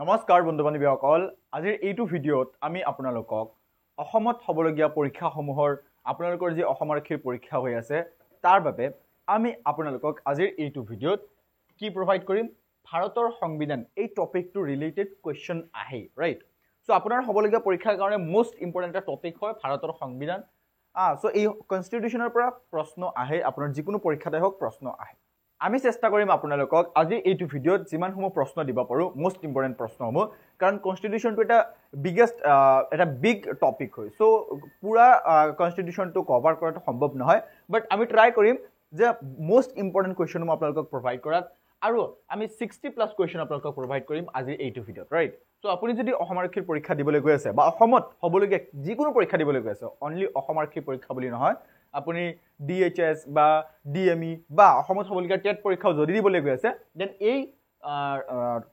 নমস্কাৰ বন্ধু বান্ধৱীসকল আজিৰ এইটো ভিডিঅ'ত আমি আপোনালোকক অসমত হ'বলগীয়া পৰীক্ষাসমূহৰ আপোনালোকৰ যি অসম আৰক্ষীৰ পৰীক্ষা হৈ আছে তাৰ বাবে আমি আপোনালোকক আজিৰ এইটো ভিডিঅ'ত কি প্ৰভাইড কৰিম ভাৰতৰ সংবিধান এই টপিকটো ৰিলেটেড কোৱেশ্চন আহে ৰাইট সো আপোনাৰ হ'বলগীয়া পৰীক্ষাৰ কাৰণে মোষ্ট ইম্পৰ্টেন্ট এটা টপিক হয় ভাৰতৰ সংবিধান সো এই কনস্টিটিউশনৰ পৰা প্ৰশ্ন আহে আপোনাৰ যিকোনো পৰীক্ষাতে হওক প্ৰশ্ন আহে আমি চেষ্টা কৰিম আপোনালোকক আজি এইটো ভিডিঅ'ত যিমানসমূহ প্ৰশ্ন দিব পাৰো মোষ্ট ইম্পৰ্টেন্ট প্ৰশ্নসমূহ কাৰণ কনস্টিটিউশনটো এটা বিগ টপিক হয় সো পুৰা কনস্টিটিউশনটো কভাৰ কৰাটো সম্ভৱ নহয় বাট আমি ট্ৰাই কৰিম যে মোষ্ট ইম্পৰ্টেন্ট কোৱেশ্চনসমূহ আপোনালোকক প্ৰভাইড কৰাত আৰু আমি 60+ কোৱেশ্চন আপোনালোকক প্ৰভাইড কৰিম আজি এইটো ভিডিঅ'ত ৰাইট সো আপুনি যদি অসম আৰক্ষীৰ পৰীক্ষা দিবলৈ গৈ আছে বা অসমত হ'বলগীয়া যিকোনো পৰীক্ষা দিবলৈ গৈ আছে অনলি অসম আৰক্ষীৰ পৰীক্ষা বুলি নহয় আপুনি DHS বা DME বা অসমত হ'বলগীয়া টেট পৰীক্ষাও যদি দিবলৈ গৈ আছে দেন এই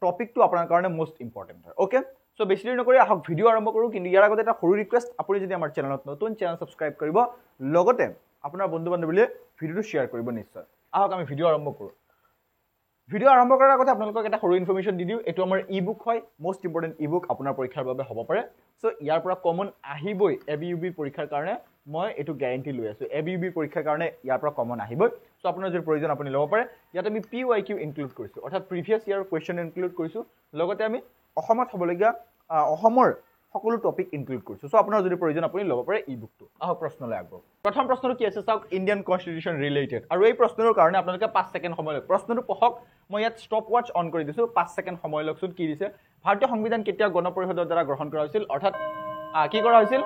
টপিকটো আপোনাৰ কাৰণে মোষ্ট ইম্পৰ্টেন্ট হয় ওকে সো বেছি দেৰি নকৰি আহক ভিডিঅ' আৰম্ভ কৰোঁ কিন্তু ইয়াৰ আগতে এটা সৰু ৰিকুৱেষ্ট আপুনি যদি আমাৰ চেনেলত নতুন চেনেল সাবস্ক্ৰাইব কৰিব লগতে আপোনাৰ বন্ধু বান্ধৱীলৈ ভিডিঅ'টো শ্বেয়াৰ কৰিব নিশ্চয় আহক আমি ভিডিঅ' আৰম্ভ কৰোঁ ভিডিঅ' আৰম্ভ কৰাৰ আগতে আপোনালোকক এটা সৰু ইনফৰমেশ্যন দি দিওঁ এটো আমাৰ ই-বুক হয় মোষ্ট ইম্পৰ্টেন্ট ই-বুক আপোনাৰ পৰীক্ষাৰ বাবে হ'ব পাৰে সো ইয়াৰ পৰা কমন আহিবই ABUB পৰীক্ষাৰ কাৰণে মই এটো গ্যাৰান্টি লৈ আছো ABUB পৰীক্ষাৰ কাৰণে ইয়াৰ পৰা কমন আহিবই সো আপোনাৰ যদি প্ৰয়োজন আপুনি ল'ব পাৰে ইয়াত আমি PYQ ইনক্লুড কৰিছো অৰ্থাৎ প্ৰিভিয়াস ইয়াৰ কোৱেশ্চন ইনক্লুড কৰিছো লগতে আমি অসমত হ'বলগীয়া অসমৰ সকলো টপিক ইনক্লুড কৰিছো সো আপোনাৰ যদি প্ৰয়োজন আপুনি ল'ব পাৰে ই-বুকটো আহক প্ৰশ্নলৈ আগবাঢ়ো প্ৰথম প্ৰশ্নটো কি আছে চাওক ইণ্ডিয়ান কনস্টিটিউশন ৰিলেটেড আৰু এই প্ৰশ্নৰ কাৰণে আপোনালোকে 5 ছেকেণ্ড সময় লওক প্ৰশ্নটো পঢ়ক মই ইয়াত ষ্টপ ওৱাচ অন কৰি দিছো 5 ছেকেণ্ড সময় লওকচোন কি দিছে ভাৰতীয় সংবিধান কেতিয়া গণপৰিষদৰ দ্বাৰা গ্ৰহণ কৰা হৈছিল অৰ্থাৎ কি কৰা হৈছিল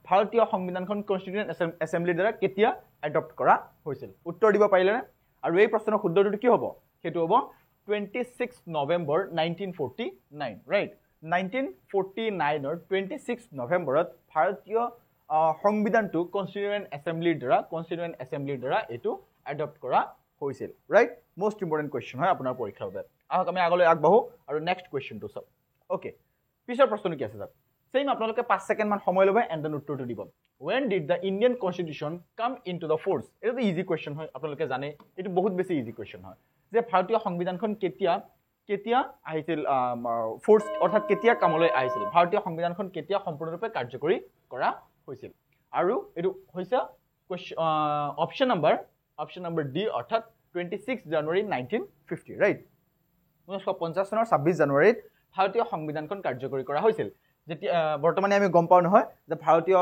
ভাৰতীয় সংবিধানখন কনস্টিটিউয়েন্ট এছেম্বলিৰ দ্বাৰা কেতিয়া এডপ্ট কৰা হৈছিল উত্তৰ দিব পাৰিলেনে আৰু এই প্ৰশ্নৰ শুদ্ধটো কি হ'ব হেতু হ'ব 26 নৱেম্বৰ 1949 ৰাইট 1949 ৰ 26 নৱেম্বৰত ভাৰতীয় সংবিধানটো কনস্টিটিউয়েন্ট এছেম্বলিৰ দ্বাৰা এটো এডপ্ট কৰা হৈছিল ৰাইট মোষ্ট ইম্পৰ্টেন্ট কোৱেশ্চন হয় আপোনাৰ পৰীক্ষাৰ বাবে আহক আমি আগলৈ আগবাঢ়ো আৰু নেক্সট কোৱেশ্চনটো চাও ওকে পিছৰ প্ৰশ্নটো কি আছে চাওক সেম আপোনালোকে 5 ছেকেণ্ড মান সময় ল'ব এণ্ড দেন উত্তৰটো দিব when did the indian constitution come into the force এটা ইজি কোৱেশ্চন হয় আপোনালোকে জানে এটো বহুত বেছি ইজি কোৱেশ্চন হয় যে ভাৰতীয় সংবিধানখন কেতিয়া আহিছিল ফোৰ্স অৰ্থাৎ কেতিয়া কামলৈ আহিছিল ভাৰতীয় সংবিধানখন কেতিয়া সম্পূৰ্ণৰূপে কাৰ্যকৰী কৰা হৈছিল আৰু এটো হৈছে অপচন নম্বৰ ডি অৰ্থাৎ 26 জানুৱাৰী 1950 ৰাইট 1950 চনৰ 26 জানুৱাৰীত ভাৰতীয় সংবিধানখন কাৰ্যকৰী কৰা হৈছিল যেতিয়া বৰ্তমানে আমি গম পাও নহয় যে ভাৰতীয়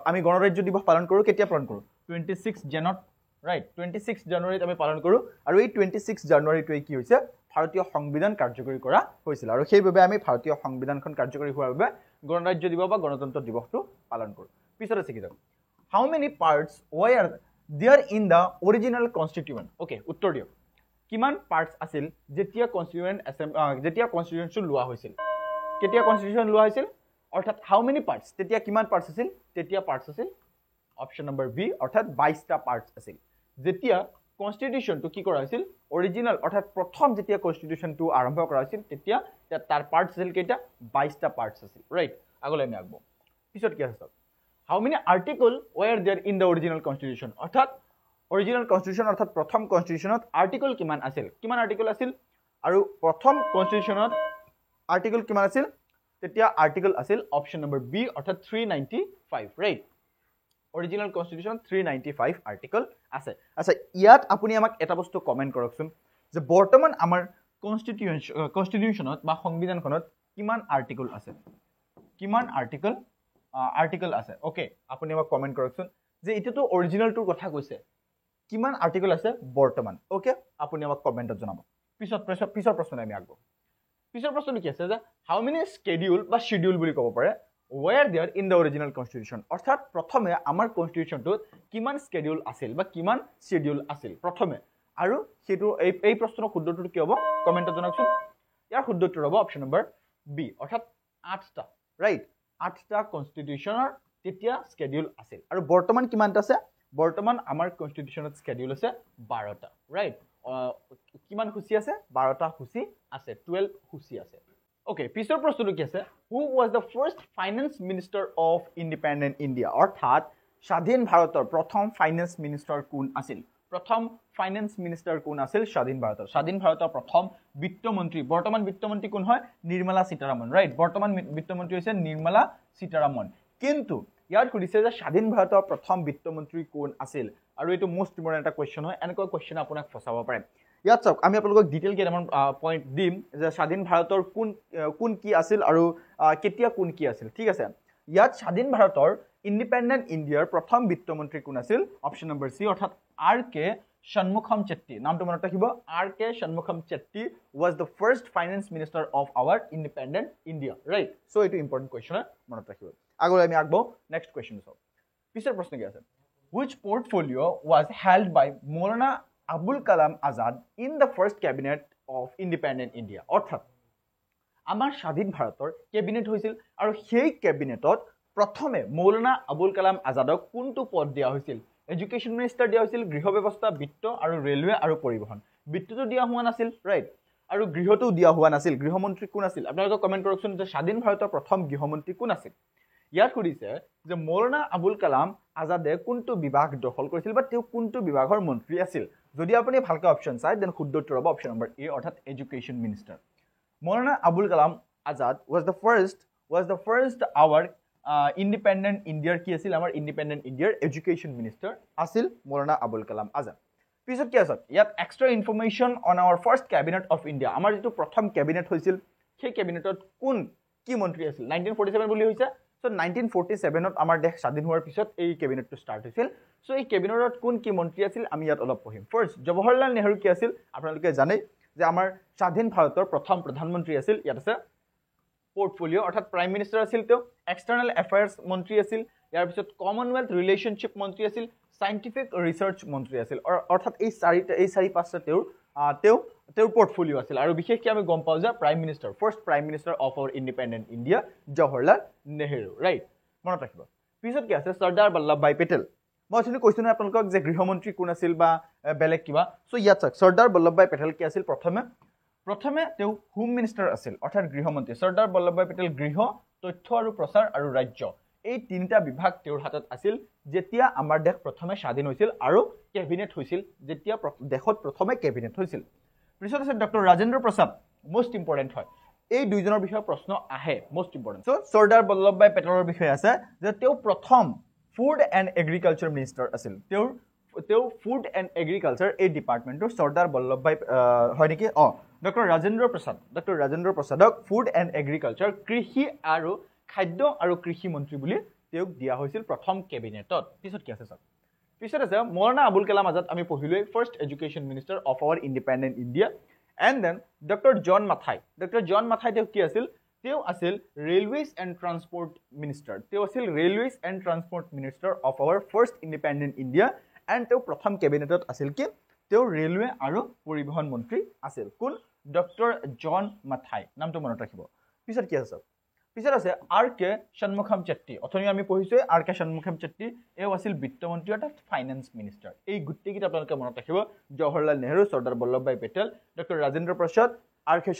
আমি গণৰাজ্য দিৱস পালন কৰো কেতিয়া পালন কৰো 26 জানুৱাৰীত ৰাইট 26 জানুৱাৰীত আমি পালন কৰো আৰু এই 26 জানুৱাৰীটোৱে কি হৈছে ভাৰতীয় সংবিধান কাৰ্যকৰী কৰা হৈছিল আৰু সেইভাবে আমি ভাৰতীয় সংবিধানখন কাৰ্যকৰী হোৱাৰ বাবে গণৰাজ্য দিৱস বা গণতন্ত্ৰ দিৱসটো পালন কৰো পিছতে শিকি যাওক how many parts were there in the original constitution okay উত্তৰ দিয়ক কিমান পাৰ্টস আছিল যেতিয়া কনস্টিটিউশন লোৱা হৈছিল কেতিয়া কনস্টিটিউশন লোৱা হৈছিল অৰ্থাৎ হাউ মেনি পাৰ্টস তেতিয়া কিমান পাৰ্টস আছিল তেতিয়া পাৰ্টস আছিল অপচন নম্বৰ বি অৰ্থাৎ 22টা পাৰ্টস আছিল যেতিয়া কনস্টিটিউশনটো কি কৰা হৈছিল অৰিজিনাল অৰ্থাৎ প্ৰথম যেতিয়া কনস্টিটিউশনটো আৰম্ভ কৰা হৈছিল তেতিয়া তাৰ পাৰ্টস আছিল কেইটা 22টা পাৰ্টস আছিল ৰাইট আগলৈ আমি আগব পিছত কি আছে how many article were there in the original constitution অৰ্থাৎ অৰিজিনাল কনস্টিটিউশন অৰ্থাৎ প্ৰথম কনস্টিটিউশনত আৰ্টিকল কিমান আৰ্টিকল আছিল আৰু প্ৰথম কনস্টিটিউশনত আৰ্টিকল কিমান আছিল তেতিয়া আৰ্টিকল আছিল অপচন নম্বৰ বি অৰ্থাৎ 395 ৰাইট অৰিজিনাল কনস্টিটিউশন 395 আৰ্টিকল আছে আচ্ছা ইয়াত আপুনি আমাক এটা বস্তু কমেন্ট কৰকচোন যে বৰ্তমান আমাৰ কনস্টিটিউশনত বা সংবিধানখনত কিমান আৰ্টিকল আছে ওকে আপুনি আমাক কমেন্ট কৰকচোন যে এটোটো অৰিজিনালটোৰ কথা কৈছে কিমান আৰ্টিকল আছে বৰ্তমান ওকে আপুনি আমাক কমেন্টত জনাব পিছৰ প্ৰশ্ন আমি আগব পিছৰ প্ৰশ্নটো কি আছে যে হাউ মেনি স্কেডিউল বা শিডিউল বুলি ক'ব পাৰে were there in the original constitution অৰ্থাৎ প্ৰথমে আমাৰ কনস্টিটিউশনটোত কিমান স্কেডিউল আছিল বা কিমান শিডিউল আছিল প্ৰথমে আৰু হেতু এই প্ৰশ্নৰ শুদ্ধটো কি হ'ব কমেন্টত জনাওকচোন ইয়াৰ শুদ্ধটো হ'ব অপচন নম্বৰ বি অৰ্থাৎ 8টা ৰাইট 8টা কনস্টিটিউশনৰ তেতিয়া স্কেডিউল আছিল আৰু বৰ্তমান কিমানটা আছে বৰ্তমান আমাৰ কনস্টিটিউশনত স্কেডিউল আছে 12টা ৰাইট কিমান খুচি আছে 12টা খুচি আছে 12 খুচি আছে ওকে পিছৰ প্ৰশ্নটো কি আছে হু was the first finance minister of independent India অৰ্থাৎ স্বাধীন ভাৰতৰ প্ৰথম ফাইনেন্স মিনিষ্টাৰ কোন আছিল প্ৰথম ফাইনেন্স মিনিষ্টাৰ কোন আছিল স্বাধীন ভাৰতৰ প্ৰথম বিত্তমন্ত্ৰী বৰ্তমান বিত্তমন্ত্ৰী কোন হয় নিৰ্মলা সীতাৰামন ৰাইট বৰ্তমান বিত্তমন্ত্ৰী হৈছে নিৰ্মলা সীতাৰামন কিন্তু ইয়াত সুধিছে যে স্বাধীন ভাৰতৰ প্ৰথম বিত্তমন্ত্ৰী কোন আছিল আৰু এটো মোস্ট ইম্পৰ্টেন্ট এটা কোৱেশ্চন হয় এনেকুৱা কোৱেশ্চন আপোনাক ফসাব পাৰে ইয়াত চাওক আমি আপোনালোকক ডিটেইল কেইটামান পইণ্ট দিম যে স্বাধীন ভাৰতৰ কোন কি আছিল আৰু কেতিয়া কোন কি আছিল ঠিক আছে ইয়াত স্বাধীন ভাৰতৰ ইন্ডিপেন্ডেন্ট ইণ্ডিয়াৰ প্ৰথম বিত্তমন্ত্ৰী কোন আছিল অপচন নম্বৰ সি অৰ্থাৎ আৰ কে ষণ্মুখম চেট্টি নামটো মনত ৰাখিব R K Shanmukham Chetty was the first finance minister of our independent India right so এটো ইম্পৰ্টেন্ট কোৱেশ্চন মনত ৰাখিব আগলৈ আমি আগব নেক্সট কোৱেশ্চন চাও পিছৰ প্ৰশ্ন কি আছে which portfolio was held by Maulana Abul Kalam Azad in the first cabinet of independent India অৰ্থাৎ আমাৰ স্বাধীন ভাৰতৰ কেবিনেট হৈছিল আৰু সেই কেবিনেটত প্ৰথমে মৌলানা আবুল কালাম আজাদক কোনটো পদ দিয়া হৈছিল এডুকেশ্যন মিনিষ্টাৰ দিয়া হৈছিল গৃহ ব্যৱস্থা বিত্ত আৰু ৰেলৱে আৰু পৰিবহণ বিত্তটো দিয়া হোৱা নাছিল ৰাইট আৰু গৃহটো দিয়া হোৱা নাছিল গৃহমন্ত্ৰী কোন আছিল আপোনালোকে কমেন্ট কৰকচোন যে স্বাধীন ভাৰতৰ প্ৰথম গৃহমন্ত্ৰী কোন আছিল ইয়াত সুধিছে যে মৌলানা আবুল কালাম আজাদে কোনটো বিভাগ দখল কৰিছিল বা তেওঁ কোনটো বিভাগৰ মন্ত্ৰী আছিল যদি আপুনি ভালকৈ অপচন চাই দেন শুদ্ধ উত্তৰ হ'ব অপচন নম্বৰ এ অৰ্থাৎ education minister Maulana Abul Kalam Azad was the first our independent India ki asil amar independent India education minister asil Maulana Abul Kalam Azad pisot ki asat yat extra information on our first cabinet of India amar jitu prothom cabinet hoisil সেই cabinetot কোন কি মন্ত্ৰী আছিল 1947 বুলি হৈছে so 1947 ত আমাৰ দেশ স্বাধীন হোৱাৰ পিছত এই কেবিনেটটো ষ্টাৰ্ট হৈছিল so এই কেবিনেটত কোন কি মন্ত্ৰী আছিল আমি ইয়াত অলপ পঢ়িম ফাৰ্স্ট জৱাহৰলাল নেহৰু কি আছিল আপোনালোকে জানে যে আমাৰ স্বাধীন ভাৰতৰ প্ৰথম প্ৰধানমন্ত্ৰী আছিল ইয়াত আছে পোৰ্টফোলিও অৰ্থাৎ প্ৰাইম মিনিষ্টাৰ আছিল তেওঁ এক্সটাৰ্নাল এফেয়াৰ্স মন্ত্ৰী আছিল ইয়াৰ পিছত কমনৱেলথ ৰিলেশনশ্বিপ মন্ত্ৰী আছিল সাইন্টিফিক ৰিসাৰ্চ মন্ত্ৰী আছিল অৰ্থাৎ এই চাৰি পাঁচটা তেওঁৰ পোৰ্টফোলিও আছিল আৰু বিশেষকৈ আমি গম পাওঁ যে prime minister first prime minister of our independent India Jawaharlal Nehru right মনত ৰাখিব পিছত কি আছে চৰ্দাৰ বল্লভভাই পেটেল মই আপুনি কৈছো না আপোনালোকক যে গৃহমন্ত্ৰী কোন আছিল বা বেলেগ কিবা সো ইয়াত চাওক চৰ্দাৰ বল্লভভাই পেটেল কি আছিল প্ৰথমে তেওঁ হোম মিনিষ্টাৰ আছিল অৰ্থাৎ গৃহমন্ত্ৰী চৰ্দাৰ বল্লভভাই পেটেল গৃহ তথ্য আৰু প্ৰচাৰ আৰু ৰাজ্য এই তিনিটা বিভাগ তেওঁৰ হাতত আছিল যেতিয়া আমাৰ দেশ প্ৰথমে স্বাধীন হৈছিল আৰু কেবিনেট হৈছিল যেতিয়া দেশত প্ৰথমে কেবিনেট হৈছিল পিছত আছে doctor Rajendra Prasad most important হয় এই দুইজনৰ বিষয়ে প্ৰশ্ন আহে most important so Sardar Vallabhbhai পেটেলৰ বিষয়ে আছে যে তেওঁ প্ৰথম ফুড এণ্ড এগ্ৰিকালচাৰ মিনিষ্টাৰ আছিল তেওঁ ফুড এণ্ড এগ্ৰিকালচাৰ এই ডিপাৰ্টমেণ্টৰ চৰ্দাৰ বল্লভভাই হয় নেকি ডক্টৰ ৰাজেন্দ্ৰ প্ৰসাদক ফুড এণ্ড এগ্ৰিকালচাৰ কৃষি আৰু খাদ্য আৰু কৃষি মন্ত্ৰী বুলি তেওঁক দিয়া হৈছিল প্ৰথম কেবিনেটত পিছত কি আছে পিছত আছে মৌলানা আবুল কালাম আজাদ আমি পঢ়িলৈ first education minister of our independent India and then doctor John Mathai তেওঁ কি আছিল তেওঁ আছিল railways and transport minister of our first independent India and তেওঁ প্ৰথম কেবিনেটত আছিল কি তেওঁ ৰেলৱে আৰু পৰিবহণ মন্ত্ৰী আছিল কোন ডক্টৰ জন মাথাই নামটো মনত ৰাখিব পিছত কি আছে পিছত আছে আৰ কে ষণ্মুখম চেট্টি অথনি আমি পঢ়িছো আৰ কে ষণ্মুখম চেট্টি এও আছিল বিত্তমন্ত্ৰী অৰ্থাৎ ফাইনেন্স মিনিষ্টাৰ এই গুটেকিটা আপোনালোকে মনত ৰাখিব Jawaharlal Nehru Sardar Vallabhbhai Patel doctor Rajendra Prasad R K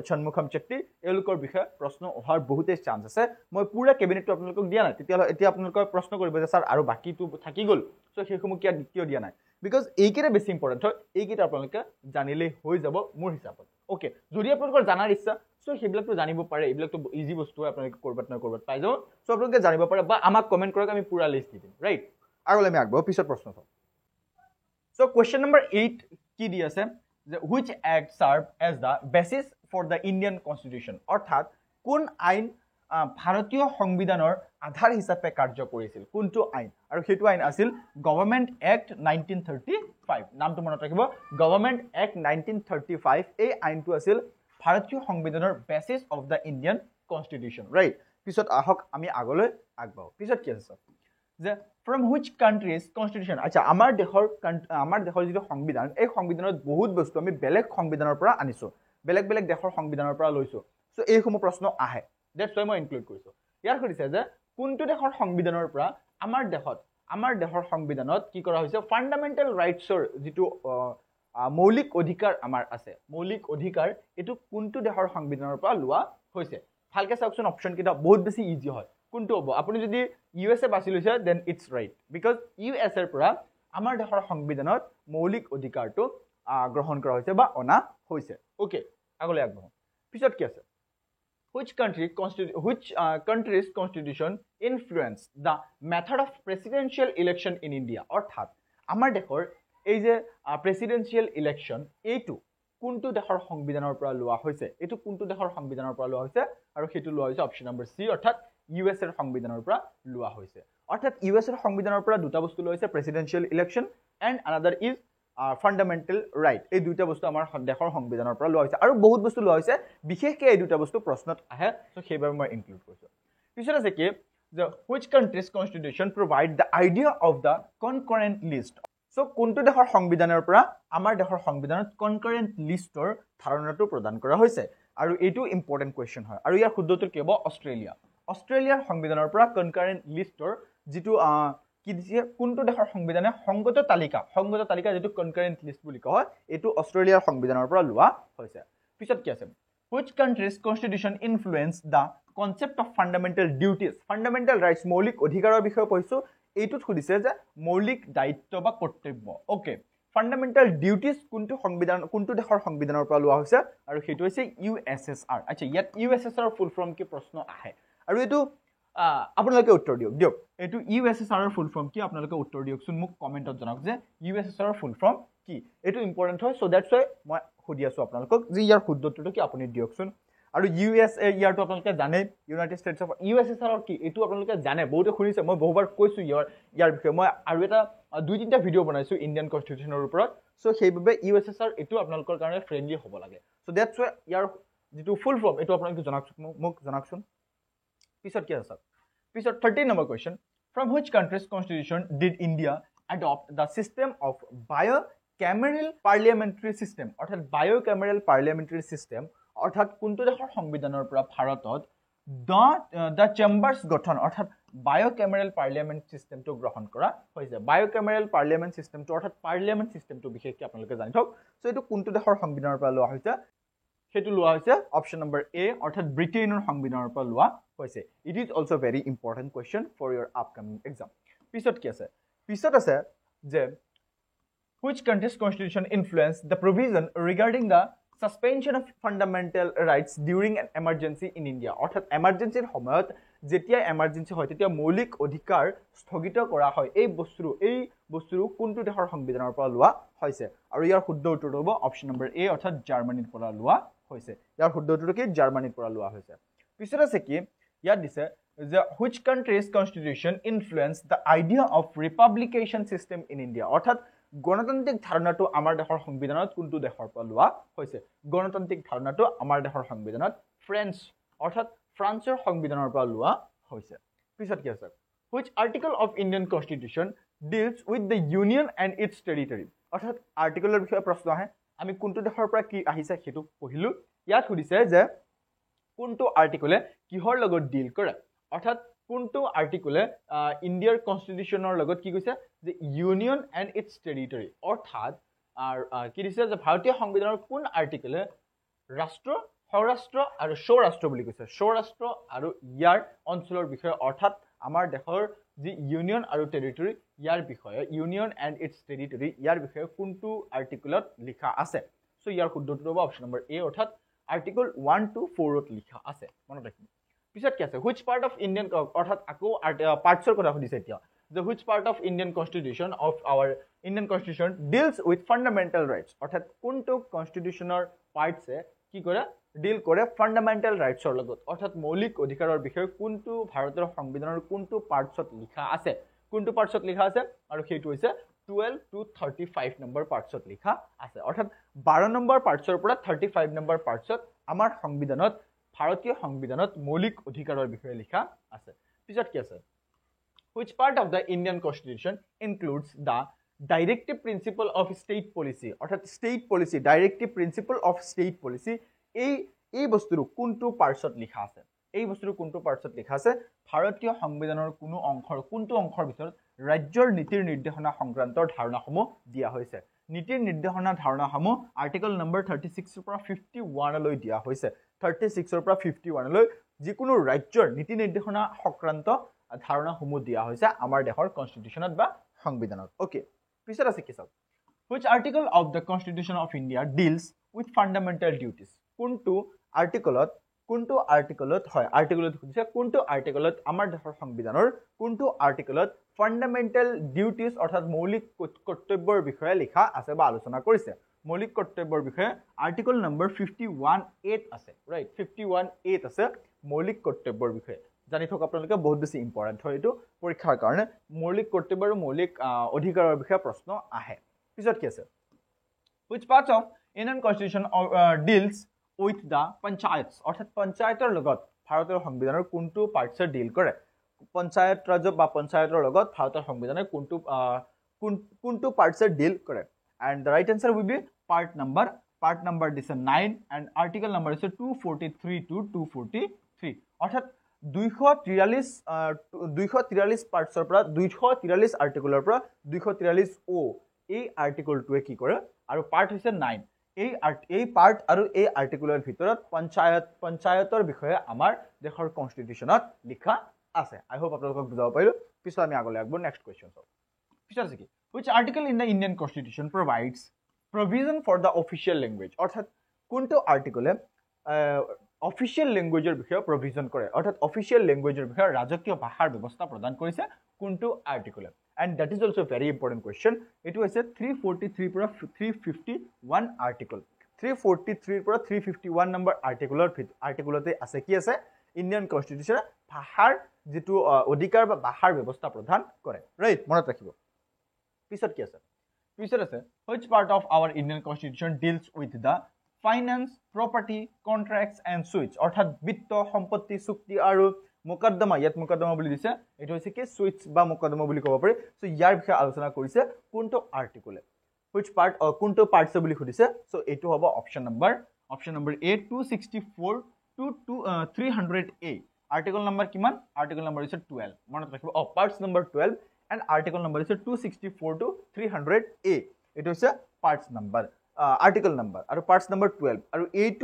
Shanmukham Chetty এওঁলোকৰ বিষয়ে প্ৰশ্ন অহাৰ বহুতেই চান্স আছে মই পুৰা কেবিনেটটো আপোনালোকক দিয়া নাই এতিয়া আপোনালোকে প্ৰশ্ন কৰিব যে স্যাৰ আৰু বাকিটো থাকি গ'ল সো সেইসমূহ কিয় দিয়া নাই বিকজ এইকেইটা বেছি ইম্পৰ্টেণ্ট হয় এইকেইটা আপোনালোকে জানিলেই হৈ যাব মোৰ হিচাপত ওকে যদি আপোনালোকৰ জানাৰ ইচ্ছা সো সেইবিলাকটো জানিব পাৰে এইবিলাকটো ইজি বস্তু হয় আপোনালোকে কৰবাত পাই যাব সো আপোনালোকে জানিব পাৰে বা আমাক কমেন্ট কৰক আমি পুৰা লিষ্ট দি দিম ৰাইট আগলৈ আমি আগবাঢ়ো পিছত প্ৰশ্ন চাওঁ সো কোৱেশ্চন নম্বৰ 8 কি দি আছে যে which act served as the basis for the Indian constitution অৰ্থাৎ কোন আইন ভাৰতীয় সংবিধানৰ আধাৰ হিচাপে কাৰ্য কৰিছিল কোনটো আইন আৰু সেইটো আইন আছিল গভৰ্ণমেণ্ট এক্ট 1935 নামটো মনত ৰাখিব গভৰ্ণমেণ্ট এক্ট 1935 এই আইনটো আছিল ভাৰতীয় সংবিধানৰ basis of the Indian constitution right পিছত আহক আমি আগলৈ আগবাঢ়ো পিছত কি আছে যে from which country's constitution আচ্ছা আমাৰ দেশৰ যিটো সংবিধান এই সংবিধানত বহুত বস্তু আমি বেলেগ সংবিধানৰ পৰা আনিছো বেলেগ দেশৰ সংবিধানৰ পৰা লৈছো সো এইসমূহ প্ৰশ্ন আহে দ্যাটছ why মই ইনক্লুড কৰিছো ইয়াৰ কৰিছে যে কোনটো দেশৰ সংবিধানৰ পৰা আমাৰ দেশৰ সংবিধানত কি কৰা হৈছে ফান্ডামেন্টাল ৰাইটছৰ যিটো মৌলিক অধিকাৰ আমাৰ আছে মৌলিক অধিকাৰ এটো কোনটো দেশৰ সংবিধানৰ পৰা লোৱা হৈছে ভালকে চাওকচোন অপচন কিটা বহুত বেছি ইজি হয় কোনটো হ'ব আপুনি যদি ইউএসএ বাছি লৈছে দেন ইটস ৰাইট বিকজ ইউএসএৰ পৰা আমাৰ দেশৰ সংবিধানত মৌলিক অধিকাৰটো গ্ৰহণ কৰা হৈছে বা অনা হৈছে ওকে আগলৈ আগবঢ়ো পিছত কি আছে which country's constitution influenced the method of presidential election in India অৰ্থাৎ আমাৰ দেশৰ এই যে প্ৰেসিডেন্সিয়েল ইলেকশন এইটো কোনটো দেশৰ সংবিধানৰ পৰা লোৱা হৈছে এইটো কোনটো দেশৰ সংবিধানৰ পৰা লোৱা হৈছে আৰু সেইটো লোৱা হৈছে অপচন নম্বৰ সি অৰ্থাৎ ইউএছ এৰ সংবিধানৰ পৰা লোৱা হৈছে অৰ্থাৎ ইউএছ এৰ সংবিধানৰ পৰা দুটা বস্তু লোৱা হৈছে presidential election and another is fundamental right এই দুটা বস্তু আমাৰ দেশৰ সংবিধানৰ পৰা লোৱা হৈছে আৰু বহুত বস্তু লোৱা হৈছে বিশেষকৈ এই দুটা বস্তু প্ৰশ্নত আহে সো সেইবাৰ মই ইনক্লুড কৰিছো পিছত আছে কি the which country's constitution provide the idea of the concurrent list so কোনটো দেশৰ সংবিধানৰ পৰা আমাৰ দেশৰ সংবিধানত concurrent listor ধাৰণাটো প্ৰদান কৰা হৈছে আৰু এইটো ইম্পৰ্টেন্ট কোৱেশ্চন হয় আৰু ইয়াৰ শুদ্ধটো কি হ'ব অষ্ট্ৰেলিয়াৰ সংবিধানৰ পৰা concurrent listor যেটো কি দিছে কোনটো দেশৰ সংবিধানে সংগত তালিকা যেটো concurrent list বুলি কয় এইটো অষ্ট্ৰেলিয়াৰ সংবিধানৰ পৰা লোৱা হৈছে পিছত কি আছে which country's constitution influenced the concept of fundamental duties fundamental rights মৌলিক অধিকাৰৰ বিষয়ে পঢ়িছো এইটোত খুদিছে যে মৌলিক দায়িত্ব বা কৰ্তব্য ওকে fundamental duties কোনটো দেশৰ সংবিধানৰ পৰা লোৱা হৈছে আৰু সেইটো হৈছে USSR আচ্ছা ইয়াত USSR ফুল ফৰ্ম কি প্ৰশ্ন আহে আৰু এইটো আপোনালোকে উত্তৰ দিয়ক এইটো USSR ৰ ফুল ফৰ্ম কি আপোনালোকে উত্তৰ দিয়কচোন মোক কমেন্টত জনাওক যে USSR ৰ ফুল ফৰ্ম কি এইটো ইম্পৰ্টেন্ট হয় সো দ্যাটস ওয়াই মই খুদি আছো আপোনালোকক যে ইয়াৰ শুদ্ধটো কি আপুনি দিয়কচোন আৰু USA ইয়াৰটো আপোনালোকে জানে ইউনাইটেড ষ্টেটছ অফ USSR কি এইটো আপোনালোকে জানে বহুতে শুনিছে মই বহুবাৰ কৈছো ইয়াৰ বিষয়ে মই আৰু এটা দুই তিনটা ভিডিও বনাইছো ইণ্ডিয়ান কনস্টিটিউশনৰ ওপৰত সো সেইভাবে USSR এটো আপোনালোকৰ কাৰণে ফ্ৰেন্ডলি হ'ব লাগে সো দ্যাটস ওয়াই ইয়াৰ যেটো ফুল ফৰ্ম এটো আপোনালোকে জনাকচোন পিছত কি আছে পিছত 13 number question from which country's constitution did India adopt the system of bicameral parliamentary system অৰ্থাৎ bicameral parliamentary system অৰ্থাৎ কোনটো দেশৰ সংবিধানৰ পৰা ভাৰতত the chambers গঠন অৰ্থাৎ bicameral parliament system টো গ্ৰহণ কৰা হৈছে bicameral parliament system টো অৰ্থাৎ parliament system টো বিশেষকৈ আপোনালোকে জানি থওক সো এটো কোনটো দেশৰ সংবিধানৰ পৰা লোৱা হৈছে হেতু লোৱা হৈছে অপচন নম্বৰ এ অৰ্থাৎ ব্ৰিটেইনৰ সংবিধানৰ পৰা লোৱা হৈছে it is also very important question for your upcoming exam পিছত কি আছে যে which country's constitution influenced the provision regarding the suspension of fundamental rights during an emergency in India অৰ্থাৎ এমাৰ্জেন্সিৰ সময়ত যেতিয়া এমাৰ্জেন্সি হয় তেতিয়া মৌলিক অধিকাৰ স্থগিত কৰা হয় এই বস্তুৰ কোনটো দেশৰ সংবিধানৰ পৰা লোৱা হৈছে আৰু ইয়াৰ শুদ্ধ উত্তৰ হ'ব অপচন নম্বৰ এ অৰ্থাৎ জাৰ্মানীৰ পৰা লোৱা হৈছে ইয়াৰ শুদ্ধ উত্তৰটো কি জাৰ্মানীৰ পৰা লোৱা হৈছে পিছত আছে কি ইয়াত দিছে যে which country's constitution influenced the idea of republication system in India অৰ্থাৎ গণতান্ত্ৰিক ধাৰণাটো আমাৰ দেশৰ সংবিধানত কোনটো দেশৰ পৰা লোৱা হৈছে গণতান্ত্ৰিক ধাৰণাটো আমাৰ দেশৰ সংবিধানত ফ্ৰান্সৰ সংবিধানৰ পৰা লোৱা হৈছে পিছত কি আছে which article of Indian constitution deals with the union and its territory অৰ্থাৎ আৰ্টিকলৰ বিষয়ে প্ৰশ্ন আহে আমি কোনটো দেশৰ পৰা কি আহিছে হেতু পঢ়িলো ইয়াত সুধিছে যে কোনটো আৰ্টিকলে কিহৰ লগত ডিল কৰে অৰ্থাৎ কোনটো আৰ্টিকলে ইণ্ডিয়াৰ কনস্টিটিউশনৰ লগত কি কৈছে যে ইউনিয়ন এণ্ড ইটস টেৰিটৰি অৰ্থাৎ কি দিছে যে ভাৰতীয় সংবিধানৰ কোন আৰ্টিকলে ৰাষ্ট্ৰ সৌৰাষ্ট্ৰ আৰু সৌৰাষ্ট্ৰ বুলি কৈছে সৌৰাষ্ট্ৰ আৰু ইয়াৰ অঞ্চলৰ বিষয়ে অৰ্থাৎ আমাৰ দেশৰ যি ইউনিয়ন আৰু টেৰিটৰি ইয়াৰ বিষয়ে ইউনিয়ন এণ্ড ইটস টেৰিটৰি ইয়াৰ বিষয়ে কোনটো আৰ্টিকলত লিখা আছে সো ইয়াৰ শুদ্ধটো হ'ব অপচন নম্বৰ এ অৰ্থাৎ আৰ্টিকল 1 to 4 ত লিখা আছে মনত ৰাখিব পিছত কি আছে which part of Indian অৰ্থাৎ আকৌ পাৰ্টছৰ কথা সুধিছে এতিয়া the which part of Indian constitution of our Indian constitution deals with fundamental rights অৰ্থাৎ কোনটো কনস্টিটিউশনৰ পাৰ্টছে কি কৰে ডিল কৰে ফান্ডামেন্টাল ৰাইটছৰ লগত অৰ্থাৎ মৌলিক অধিকাৰৰ বিষয়ে কোনটো ভাৰতৰ সংবিধানৰ কোনটো পাৰ্টছত লিখা আছে আৰু সেইটো হৈছে 12 to 35 নম্বৰ পাৰ্টছত লিখা আছে অৰ্থাৎ 12 নম্বৰ পাৰ্টছৰ পৰা 35 নম্বৰ পাৰ্টছত আমাৰ সংবিধানত ভাৰতীয় সংবিধানত মৌলিক অধিকাৰৰ বিষয়ে লিখা আছে পিছত কি আছে which part of the Indian constitution includes the directive principle of state policy অৰ্থাৎ state policy directive principle of state policy এই বস্তুৰ কোনটো পাৰ্টছত লিখা আছে ভাৰতীয় সংবিধানৰ কোনটো অংশৰ ভিতৰত ৰাজ্যৰ নীতিৰ নিৰ্দেশনা সংক্ৰান্তৰ ধাৰণাসমূহ দিয়া হৈছে নীতিৰ নিৰ্দেশনা ধাৰণাসমূহ আৰ্টিকল নম্বৰ 36 ৰ পৰা 51 লৈ দিয়া হৈছে 36 ৰ পৰা 51 লৈ যিকোনো ৰাজ্যৰ নীতি নিৰ্দেশনা সংক্ৰান্ত ধাৰণাসমূহ দিয়া হৈছে আমাৰ দেশৰ কনস্টিটিউশনত বা সংবিধানত ওকে পিছত আছে কি চাওক which article of the constitution of india deals with fundamental duties কোনটো আৰ্টিকলত হয় আৰ্টিকলত খুজিছে কোনটো আৰ্টিকলত আমাৰ দেশৰ সংবিধানৰ কোনটো আৰ্টিকলত ফান্ডামেন্টাল ডিউটিজ অৰ্থাৎ মৌলিক কৰ্তব্যৰ বিষয়ে লিখা আছে বা আলোচনা কৰিছে মৌলিক কৰ্তব্যৰ বিষয়ে আৰ্টিকল নম্বৰ 51(8) আছে ৰাইট 51(8) আছে মৌলিক কৰ্তব্যৰ বিষয়ে জানি থক আপোনালোকে বহুত বেছি ইম্পৰ্টেন্ট হয় এটো পৰীক্ষাৰ কাৰণে মৌলিক কৰ্তব্য আৰু মৌলিক অধিকাৰৰ বিষয়ে প্ৰশ্ন আহে পিছত কি আছে which parts of Indian constitution deals with the panchayats অৰ্থাৎ পঞ্চায়তৰ লগত ভাৰতৰ সংবিধানৰ কোনটো পাৰ্টছে ডিল কৰে পঞ্চায়ত ৰাজ বা পঞ্চায়তৰ লগত ভাৰতৰ সংবিধানৰ কোনটো পাৰ্টছে ডিল কৰে and the right answer will be part number is 9 and article number is 243 to 243 অৰ্থাৎ 243 পাৰ্টছৰ পৰা 243 আৰ্টিকলৰ পৰা 243 ও এই আৰ্টিকলটোৱে কি কৰে আৰু পাৰ্ট হৈছে 9 এই পাৰ্ট আৰু এই আৰ্টিকলৰ ভিতৰত পঞ্চায়তৰ বিষয়ে আমাৰ দেশৰ কনস্টিটিউশনত লিখা আছে আই হোপ আপোনালোকক বুজাব পাৰিলো পিছত আমি আগলৈ আগব নেক্সট কোৱেশ্চন চাও পিছত আছে কি which article in the Indian constitution provides provision for the official language অৰ্থাৎ কোনটো আৰ্টিকলে অফিশিয়াল ল্যাঙ্গুৱেজৰ বিষয়ে প্ৰভিজন কৰে অৰ্থাৎ অফিশিয়াল ল্যাঙ্গুৱেজৰ বিষয়ে ৰাজকীয় ভাষাৰ ব্যৱস্থা প্ৰদান কৰিছে কোনটো আৰ্টিকলে and that is also a very important question it was a 343 পৰা 351 article 343 পৰা 351 number আৰ্টিকলতে আছে কি আছে ইন্ডিয়ান কনস্টিটিউচন ভাষাৰ যেটো অধিকাৰ বা ভাষাৰ ব্যৱস্থা প্ৰদান কৰে ৰাইট মনত ৰাখিব পিছত কি আছে which part of our Indian constitution deals with the finance property contracts and suits অৰ্থাৎ বিত্ত সম্পত্তি চুক্তি আৰু মুকদ্দমা ইয়াত মুকদ্দমা বুলি দিছে এটো হৈছে কি সুইটস বা মুকদ্দমা বুলি ক'ব পাৰি সো ইয়াৰ বিষয়ে আলোচনা কৰিছে কোনটো আৰ্টিকলে which part কোনটো পাৰ্টছ বুলি খুদিছে সো এটো হ'ব option number A 264 to 300A article number কিমান আৰ্টিকল নম্বৰ হৈছে 12 মনত ৰাখিব parts number 12 and article number is 264 to 300A it is a parts number article number আৰু parts number 12 আৰু A2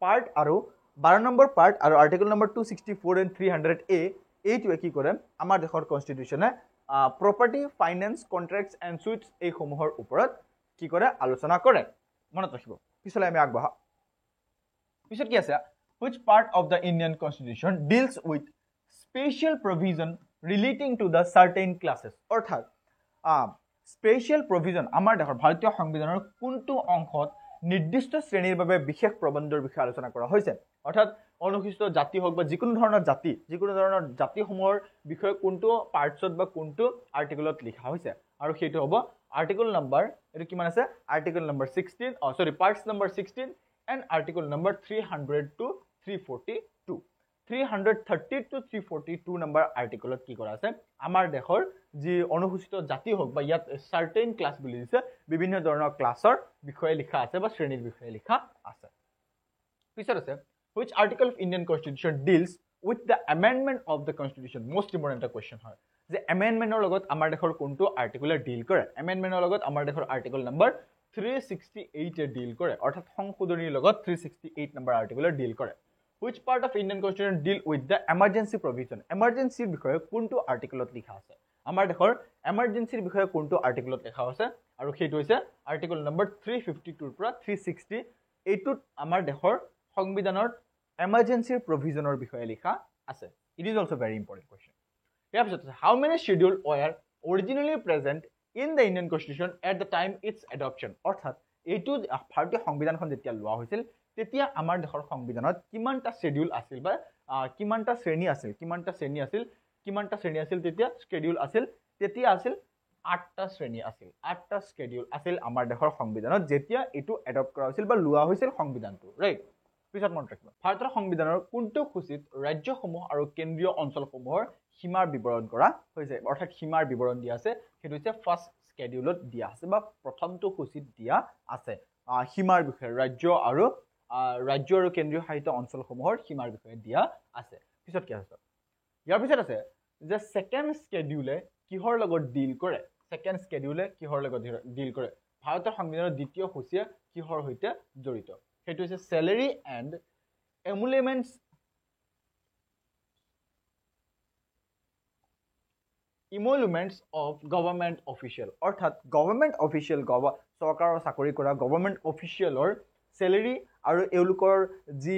part আৰু 12 number part আৰু article number 264 and 300A এইটো কি কৰে আমাৰ দেশৰ কনস্টিটিউচনে property finance contracts and suits এই সমূহৰ ওপৰত কি কৰে আলোচনা কৰে মনত ৰাখিব পিছলৈ আমি আগবঢ়া পিছত কি আছে which part of the Indian constitution deals with special provision relating to the certain classes অৰ্থাৎ স্পেশাল প্ৰভিজন আমাৰ দেশৰ ভাৰতীয় সংবিধানৰ কোনটো অংশত নিৰ্দিষ্ট শ্ৰেণীৰ বাবে বিশেষ প্ৰবন্ধৰ বিষয়ে আলোচনা কৰা হৈছে অৰ্থাৎ অনুসূচিত জাতি হোক বা যিকোনো ধৰণৰ জাতিসমূহৰ বিষয়ে কোনটো পাৰ্টছত বা কোনটো আৰ্টিকলত লিখা হৈছে আৰু সেইটো হ'ব আৰ্টিকল নম্বৰ এটো কিমান আছে article number 16 parts number 16 and article number 300 to 342 330 to 342 number article কি কৰা আছে আমাৰ দেশৰ যি অনুসূচিত জাতি হোক বা ইয়াত certain class বুলি দিছে বিভিন্ন ধৰণৰ ক্লাছৰ বিষয়ে লিখা আছে বা শ্ৰেণীৰ বিষয়ে লিখা আছে পিছত আছে which article of Indian constitution deals with the amendment of the constitution most important question হয় যে amendmentৰ লগত আমাৰ দেশৰ কোনটো আৰ্টিকলে ডিল কৰে amendmentৰ লগত আমাৰ দেশৰ আৰ্টিকল নম্বৰ 368 এ ডিল কৰে অৰ্থাৎ সংশোধনীৰ লগত 368 নম্বৰ আৰ্টিকলে ডিল কৰে which part of Indian constitution deal with the emergency provision emergency বিষয়ে কোনটো আৰ্টিকলত লিখা আছে আমাৰ দেশৰ emergency বিষয়ে কোনটো আৰ্টিকলত লিখা আছে আৰু সেইটো হৈছে আৰ্টিকল নম্বৰ 352 পৰা 360 এইটোত আমাৰ দেশৰ সংবিধানৰ emergency provisionৰ বিষয়ে লিখা আছে it is also very important question ইয়াৰ পিছত how many schedule were originally present in the Indian constitution at the time its adoption অৰ্থাৎ এইটো ভাৰতীয় সংবিধানখন যেতিয়া লোৱা হৈছিল তেতিয়া আমাৰ দেশৰ সংবিধানত কিমানটা শিডিউল আছিল বা কিমানটা শ্ৰেণী আছিল তেতিয়া শিডিউল আছিল তেতিয়া আছিল 8টা শ্ৰেণী আছিল 8টা শিডিউল আছিল আমাৰ দেশৰ সংবিধানত যেতিয়া এটো এডপ্ট কৰা হৈছিল বা লোৱা হৈছিল সংবিধানটো ৰাইট পিছত মনত ৰাখিব ভাৰতৰ সংবিধানৰ কোনটো সূচিত ৰাজ্যসমূহ আৰু কেন্দ্ৰীয় অঞ্চলসমূহৰ সীমাৰ বিৱৰণ কৰা হৈছে অৰ্থাৎ সীমাৰ বিৱৰণ দিয়া আছে সেইটো হৈছে ফাৰ্স্ট শিডিউলত দিয়া আছে বা প্ৰথমটো সূচিত দিয়া আছে সীমাৰ বিষয়ে ৰাজ্য আৰু কেন্দ্ৰীয় শাসিত অঞ্চলসমূহৰ সীমাৰ বিষয়ে দিয়া আছে পিছত কি আছে ইয়াৰ পিছত আছে যে সেকেন্ড শিডিউলে কিহৰ লগত ডিল কৰে ভাৰতৰ সংবিধানৰ দ্বিতীয় সূচিয়ে কিহৰ সৈতে জড়িত সেইটো হৈছে salary and emoluments emoluments of government official অৰ্থাৎ government official চৰকাৰৰ চাকৰি কৰা government officialৰ salary আৰু এওঁলোকৰ যি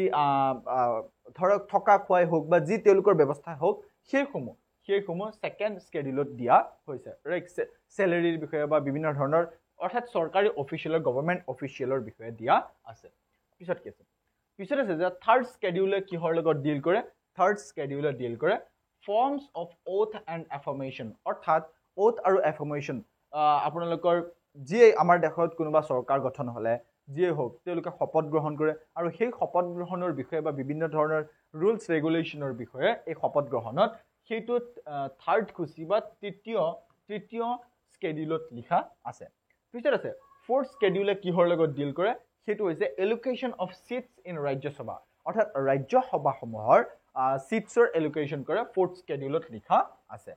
ধৰক থকা খোৱাই হোক বা যি তেওঁলোকৰ ব্যৱস্থা হোক সেইসমূহ সেকেন্ড স্কেডিউলত দিয়া হৈছে ৰাইট স্যালাৰিৰ বিষয়ে বা বিভিন্ন ধৰণৰ অৰ্থাৎ চৰকাৰী অফিচিয়েলৰ গভৰ্ণমেণ্ট অফিচিয়েলৰ বিষয়ে দিয়া আছে পিছত কি আছে পিছত আছে যে থাৰ্ড স্কেডিউলে কিহৰ লগত ডিল কৰে থাৰ্ড স্কেডিউলে ডিল কৰে forms of oath and affirmation অৰ্থাৎ oath আৰু affirmation আপোনালোকৰ যি আমাৰ দেশত কোনোবা চৰকাৰ গঠন হলে যিয়ে হোক তেওঁলোকে শপত গ্ৰহণ কৰে আৰু সেই শপত গ্ৰহণৰ বিষয়ে বা বিভিন্ন ধৰণৰ ৰুলছ ৰেগুলেশ্যনৰ বিষয়ে এই শপত গ্ৰহণত সেইটো থাৰ্ড খুচি বা তৃতীয় স্কেডিউলত লিখা আছে পিছত আছে ফোৰ্থ স্কেডিউলে কিহৰ লগত ডিল কৰে সেইটো হৈছে এলোকেশ্যন অফ সিটস ইন ৰাজ্যসভা অৰ্থাৎ ৰাজ্যসভাসমূহৰ সিটছৰ এলোকেশ্যন কৰে ফোৰ্থ স্কেডিউলত লিখা আছে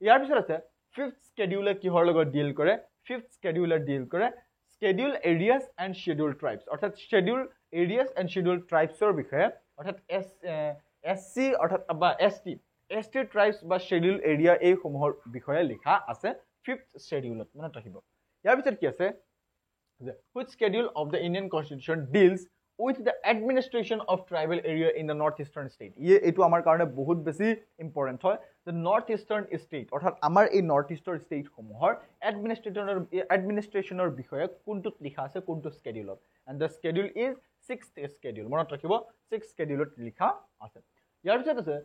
ইয়াৰ পিছত আছে ফিফথ স্কেডিউলে কিহৰ লগত ডিল কৰে ফিফথ স্কেডিউলে ডিল কৰে schedule areas and scheduled tribes অৰ্থাৎ schedule areas and scheduled tribesৰ বিষয়ে অৰ্থাৎ SC অৰ্থাৎ বা ST tribes বা scheduled area এই সমূহৰ বিষয়ে লিখা আছে ফিফথ স্কেডিউলত মনত ৰাখিব ইয়াৰ পিছত কি আছে which schedule of the Indian Constitution deals with the administration of tribal area in the northeastern state এটো আমাৰ কাৰণে বহুত বেছি ইম্পৰ্টেন্ট হয় the northeastern state অৰ্থাৎ আমাৰ এই নৰ্থইষ্টৰ ষ্টেট সমূহৰ এডমিনিষ্ট্ৰেচনৰ বিষয়ে কোনটোত লিখা আছে কোনটো স্কেডিউলত and the schedule is 6th schedule মনত ৰাখিব 6th schedule লিখা আছে ইয়াৰ পিছত আছে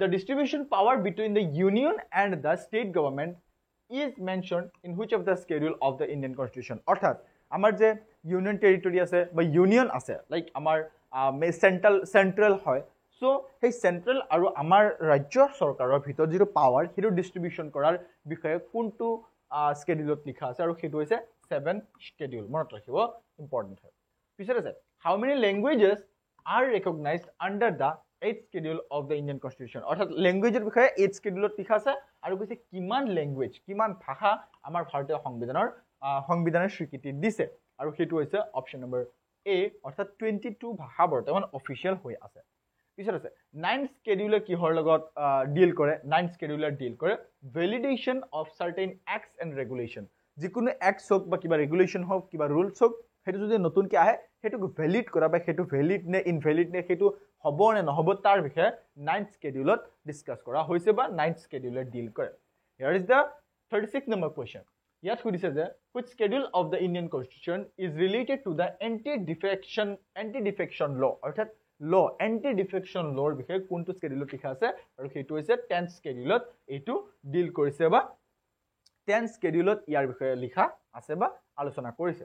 the distribution power between the union and the state government is mentioned in which of the schedule of the Indian Constitution অৰ্থাৎ আমাৰ যে ইউনিয়ন টেৰিটৰি আছে বা ইউনিয়ন আছে লাইক আমাৰ সেন্ট্ৰেল হয় সো সেই সেন্ট্ৰেল আৰু আমাৰ ৰাজ্য চৰকাৰৰ ভিতৰত যিটো পাৱাৰ হিৰো ডিস্ট্ৰিবিউশন কৰাৰ বিষয়ে কোনটো স্কেডিউলত লিখা আছে আৰু সেইটো হৈছে 7th schedule মনত ৰাখিব ইম্পৰ্টেন্ট হয় পিছত আছে how many languages are recognized under the 8th schedule of the Indian Constitution অৰ্থাৎ ল্যাঙ্গুৱেজৰ বিষয়ে 8th schedule লিখা আছে আৰু কৈছে কিমান ল্যাঙ্গুৱেজ কিমান ভাষা আমাৰ ভাৰতীয় সংবিধানৰ স্বীকৃতি দিছে আৰু সেইটো হৈছে অপচন নম্বৰ A অৰ্থাৎ 22 ভাষা বৰ্তমান অফিচিয়েল হৈ আছে পিছত আছে 9th schedule কিহৰ লগত ডিল কৰে 9th schedule ডিল কৰে validation of certain acts and regulation যিকোনো অ্যাক্টস হোক বা কিবা রেগুলেশন হোক কিবা রুলস হোক হেতু যদি নতুনকৈ আহে হেতুক ভ্যালিড কৰা বা হেতু ভ্যালিড নে ইনভ্যালিড নে হেতু হ'ব নে নহব তাৰ বিষয়ে 9th schedule ডিসকাস কৰা হৈছে বা 9th schedule ডিল কৰে here is the 36th number question ইয়াত সুধিছে যে which schedule of the Indian Constitution is related to the anti-defection law অৰ্থাৎ law anti-defection law বিষয়ে কোনটো স্কেডিউলত লিখা আছে আৰু সেইটো হৈছে 10th schedule এইটো ডিল কৰিছে বা 10th schedule ইয়াৰ বিষয়ে লিখা আছে বা আলোচনা কৰিছে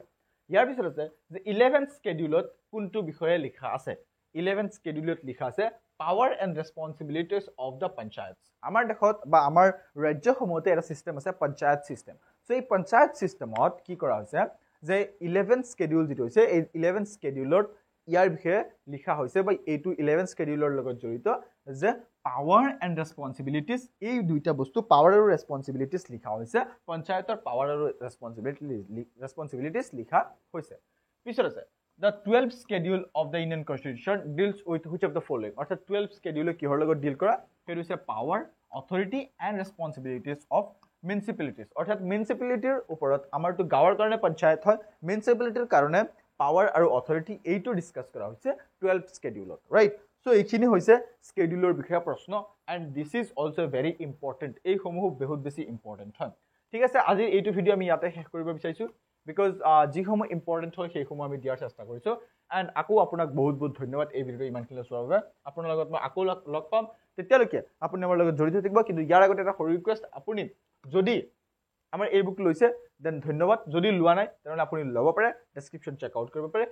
ইয়াৰ পিছত আছে যে 11th schedule কোনটো বিষয়ে লিখা আছে 11th schedule লিখা আছে power and responsibilities of the panchayats আমাৰ দেখত বা আমাৰ ৰাজ্যসমূহতে এটা সিস্টেম আছে পঞ্চায়ত সিস্টেম সো এই পঞ্চায়ত সিস্টেমত কি কৰা হৈছে যে 11th schedule যেটো হৈছে এই 11th schedule ইয়াৰ বিষয়ে লিখা হৈছে বা এইটো 11th schedule লগত জড়িত যে পাৱাৰ এণ্ড ৰেসপন্সিবিলিটিজ এই দুইটা বস্তু পাৱাৰ আৰু ৰেসপন্সিবিলিটিজ লিখা হৈছে পঞ্চায়তৰ পাৱাৰ আৰু ৰেসপন্সিবিলিটিজ লিখা হৈছে পিছত আছে the 12th schedule of the Indian Constitution deals with which of the following অৰ্থাৎ 12th schedule কিহৰ লগত ডিল কৰা সেইটো হৈছে power authority and responsibilities of municipalities অৰ্থাৎ municipalityৰ ওপৰত আমাৰটো গাঁৱৰ কাৰণে পঞ্চায়ত হয় municipalityৰ কাৰণে পাৱাৰ আৰু অথৰিটি এইটো ডিসকাস কৰা হৈছে 12th schedule ৰাইট সো এইখিনি হৈছে স্কেডিউলৰ বিষয়ে প্ৰশ্ন and this is also very important এই সমূহ বহুত বেছি ইম্পৰ্টেন্ট হয় ঠিক আছে আজি এইটো ভিডিও আমি ইয়াতে শেষ কৰিব বিচাৰিছো বিকজ যি সমূহ ইম্পৰ্টেন্ট হয় সেই সমূহ আমি দিয়াৰ চেষ্টা কৰিছো এণ্ড আকৌ আপোনাক বহুত বহুত ধন্যবাদ এই ভিডিও ইমানখিনি চোৱাৰ বাবে আপোনাৰ লগত মই আকৌ লগ পাম তেতিয়ালৈকে আপুনি আমাৰ লগত জড়িত থাকিব কিন্তু ইয়াৰ আগতে এটা সৰু ৰিকুৱেষ্ট আপুনি যদি আমাৰ এই বুক লৈছে দেন ধন্যবাদ যদি লোৱা নাই তেনে আপুনি ল'ব পাৰে ডেসক্ৰিপচন চেক আউট কৰিব পাৰে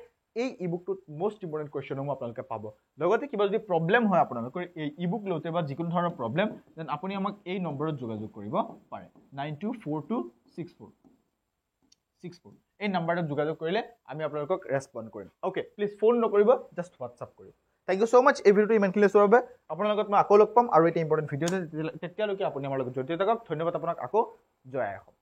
এই ইবুকটোত মোস্ট ইম্পৰ্টেন্ট কোৱেশ্চনসমূহ আপোনালোকে পাব লগতে কিবা যদি প্ৰবলেম হয় আপোনালোকৰ এই ইবুক লওঁতে বা যিকোনো ধৰণৰ প্ৰবলেম দেন আপুনি আমাক এই নম্বৰত যোগাযোগ কৰিব পাৰে 924264 এই নম্বৰটোত যোগাযোগ কৰিলে আমি আপোনালোকক ৰেসপন্ড কৰিম ওকে প্লিজ ফোন নকৰিব জাস্ট হোৱাটসএপ কৰিব থ্যাংক ইউ সো মাচ এই ভিডিওটো ইমানখিনি চোৱাৰ বাবে আপোনাৰ লগত মই আকৌ লগ পাম আৰু এটা ইম্পৰ্টেন্ট ভিডিও তেতিয়ালৈকে আপুনি আমাৰ লগত জড়িত থাকক ধন্যবাদ আপোনাক আকৌ জয় আই অসম